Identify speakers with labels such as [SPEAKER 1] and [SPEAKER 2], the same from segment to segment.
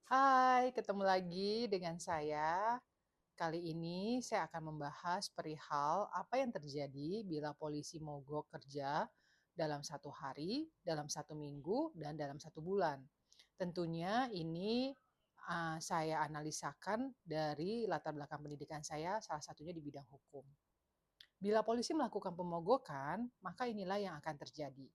[SPEAKER 1] Hai, ketemu lagi dengan saya. Kali ini saya akan membahas perihal apa yang terjadi bila polisi mogok kerja dalam satu hari, dalam satu minggu, dan dalam satu bulan. Tentunya ini saya analisakan dari latar belakang pendidikan saya, salah satunya di bidang hukum. Bila polisi melakukan pemogokan, maka inilah yang akan terjadi.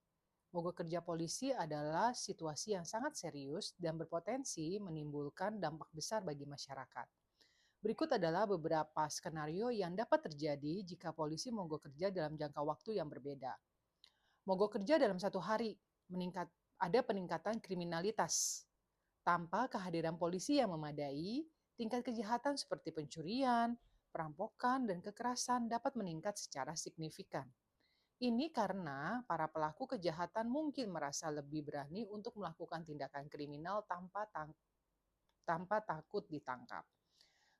[SPEAKER 1] Mogok kerja polisi adalah situasi yang sangat serius dan berpotensi menimbulkan dampak besar bagi masyarakat. Berikut adalah beberapa skenario yang dapat terjadi jika polisi mogok kerja dalam jangka waktu yang berbeda. Mogok kerja dalam satu hari, ada peningkatan kriminalitas. Tanpa kehadiran polisi yang memadai, tingkat kejahatan seperti pencurian, perampokan, dan kekerasan dapat meningkat secara signifikan. Ini karena para pelaku kejahatan mungkin merasa lebih berani untuk melakukan tindakan kriminal tanpa takut ditangkap.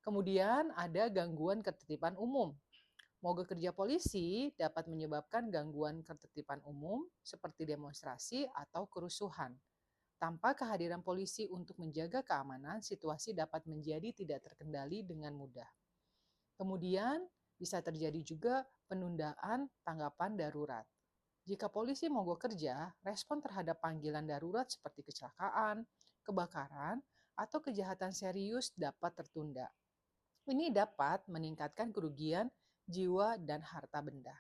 [SPEAKER 1] Kemudian ada gangguan ketertiban umum. Mogok kerja polisi dapat menyebabkan gangguan ketertiban umum seperti demonstrasi atau kerusuhan. Tanpa kehadiran polisi untuk menjaga keamanan, situasi dapat menjadi tidak terkendali dengan mudah. Kemudian bisa terjadi juga penundaan tanggapan darurat. Jika polisi mogok kerja, respon terhadap panggilan darurat seperti kecelakaan, kebakaran, atau kejahatan serius dapat tertunda. Ini dapat meningkatkan kerugian jiwa dan harta benda.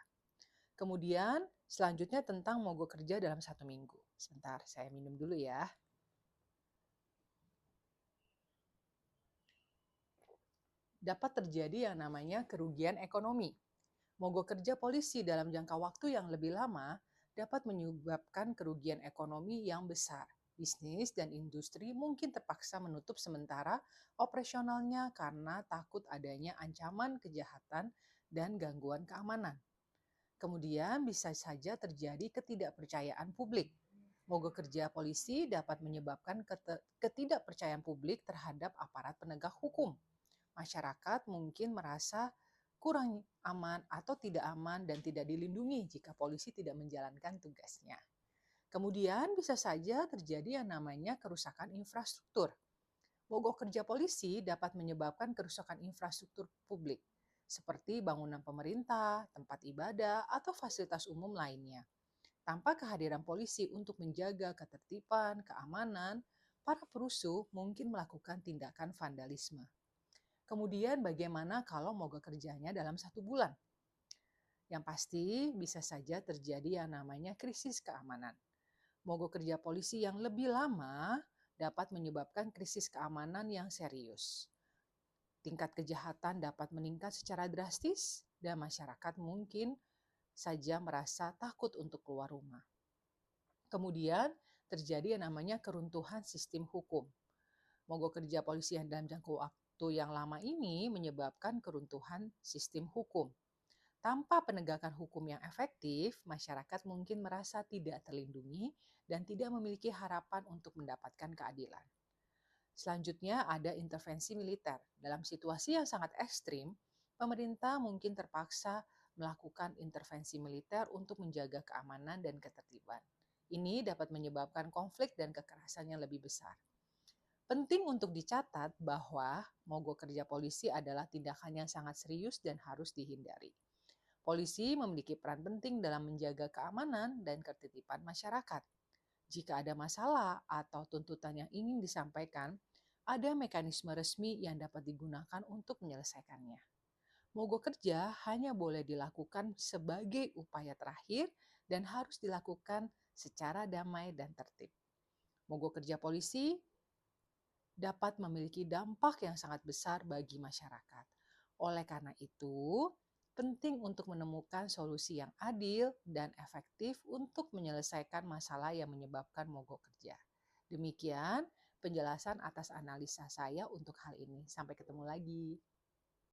[SPEAKER 1] Kemudian selanjutnya tentang mogok kerja dalam satu minggu. Sebentar, saya minum dulu ya. Dapat terjadi yang namanya kerugian ekonomi. Mogok kerja polisi dalam jangka waktu yang lebih lama dapat menyebabkan kerugian ekonomi yang besar. Bisnis dan industri mungkin terpaksa menutup sementara operasionalnya karena takut adanya ancaman kejahatan dan gangguan keamanan. Kemudian bisa saja terjadi ketidakpercayaan publik. Mogok kerja polisi dapat menyebabkan ketidakpercayaan publik terhadap aparat penegak hukum. Masyarakat mungkin merasa kurang aman atau tidak aman dan tidak dilindungi jika polisi tidak menjalankan tugasnya. Kemudian bisa saja terjadi yang namanya kerusakan infrastruktur. Mogok kerja polisi dapat menyebabkan kerusakan infrastruktur publik, seperti bangunan pemerintah, tempat ibadah, atau fasilitas umum lainnya. Tanpa kehadiran polisi untuk menjaga ketertiban, keamanan, para perusuh mungkin melakukan tindakan vandalisme. Kemudian bagaimana kalau mogok kerjanya dalam satu bulan? Yang pasti bisa saja terjadi yang namanya krisis keamanan. Mogok kerja polisi yang lebih lama dapat menyebabkan krisis keamanan yang serius. Tingkat kejahatan dapat meningkat secara drastis dan masyarakat mungkin saja merasa takut untuk keluar rumah. Kemudian terjadi yang namanya keruntuhan sistem hukum. Mogok kerja polisi yang dalam jangka waktu yang lama ini menyebabkan keruntuhan sistem hukum. Tanpa penegakan hukum yang efektif, masyarakat mungkin merasa tidak terlindungi dan tidak memiliki harapan untuk mendapatkan keadilan. Selanjutnya ada intervensi militer. Dalam situasi yang sangat ekstrim, pemerintah mungkin terpaksa melakukan intervensi militer untuk menjaga keamanan dan ketertiban. Ini dapat menyebabkan konflik dan kekerasan yang lebih besar. Penting untuk dicatat bahwa mogok kerja polisi adalah tindakan yang sangat serius dan harus dihindari. Polisi memiliki peran penting dalam menjaga keamanan dan ketertiban masyarakat. Jika ada masalah atau tuntutan yang ingin disampaikan, ada mekanisme resmi yang dapat digunakan untuk menyelesaikannya. Mogok kerja hanya boleh dilakukan sebagai upaya terakhir dan harus dilakukan secara damai dan tertib. Mogok kerja polisi dapat memiliki dampak yang sangat besar bagi masyarakat. Oleh karena itu, penting untuk menemukan solusi yang adil dan efektif untuk menyelesaikan masalah yang menyebabkan mogok kerja. Demikian penjelasan atas analisa saya untuk hal ini. Sampai ketemu lagi.